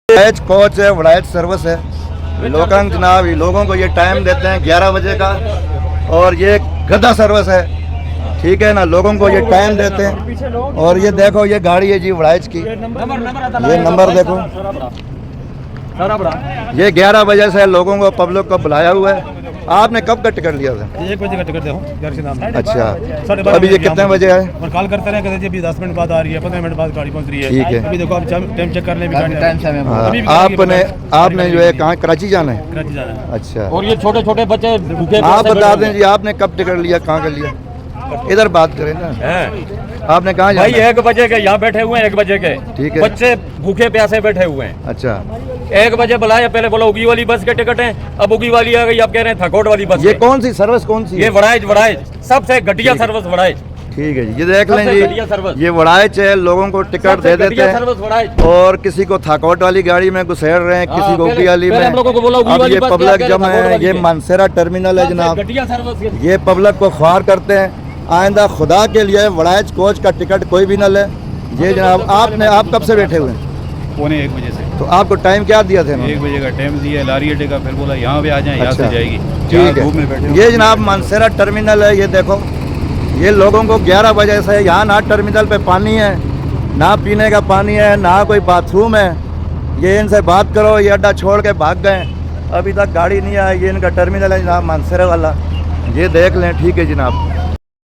Waraich coach है, Waraich service है। लोकांग जनाब लोगों को ये टाइम देते हैं 11 बजे का, और ये गद्दा सर्विस है, ठीक है ना। लोगों को ये टाइम देते हैं। और ये देखो ये गाड़ी है जी वड़ाइच की, ये नंबर देखो, ये 11 बजे से लोगों को पब्लिक को बुलाया हुआ है। आपने कब का टिकट लिया था? 1 बजे का टिकट देखो। अच्छा, तो अभी ये कितने बजे आए? और कॉल करते रहे, कहते जी अभी 10 मिनट बाद आ रही है, 15 मिनट बाद गाड़ी पहुंच रही है। ठीक है। अभी देखो आप टाइम चेक कर लें। आपने जो है कहाँ कराची जाना है? कराची जाना है। अच्छा, और ये छोटे छोटे बच्चे भूखे आप बता दें जी आपने कब टिकट लिया, कहाँ का लिया? इधर बात करें ना, आपने कहाँ भाई जाना है? 1 बजे के यहाँ बैठे हुए हैं, 1 बजे के ठीक है। बच्चे भूखे प्यासे बैठे हुए हैं। अच्छा, 1 बजे बुलाया, पहले बोला उगी वाली बस के टिकट हैं, अब उगी वाली आ गई, अब कह रहे हैं थकोट वाली बस ये के। कौन सी सर्विस कौन सी ये है? वड़ाइच सबसे घटिया सर्विस वड़ाइच। ठीक है जी, ये देख लें सबसे घटिया जी, सर्विस। ये वड़ाइच है, लोगों को टिकट सबसे दे देते घटिया हैं सर्विस वड़ाइच। और किसी को थाकोट वाली गाड़ी में घुसेड़ रहे हैं, किसी को पहले- उगी वाली पहले में। हम लोगों को बोला उगी अब वाली ये बस के, पब्लिक अब जमा थाकोट है, वाली ये के। मानसेरा टर्मिनल है जनाब, घटिया सर्विस। ये पब्लिक को ख्वार करते हैं। आइंदा खुदा के लिए वड़ाइच कोच का टिकट कोई भी न ले। ये जनाब आप कब से बैठे हुए हैं? 1 बजे से। तो आपको टाइम क्या दिया था इन्होंने? 1 बजे का टाइम दिया, लारी अड्डे का, फिर बोला यहाँ पे आ जाए, यहाँ अच्छा, से जाएगी। ठीक धूप में बैठे है। हो। ये जनाब मानसेरा टर्मिनल है, ये देखो, ये लोगों को 11 बजे से यहाँ ना टर्मिनल पे पानी है, ना पीने का पानी है, ना कोई बाथरूम है। ये इनसे बात करो, ये अड्डा छोड़ के भाग गए, अभी तक गाड़ी नहीं आई। ये इनका टर्मिनल है जनाब मानसेरा वाला, ये देख लें। ठीक है जनाब।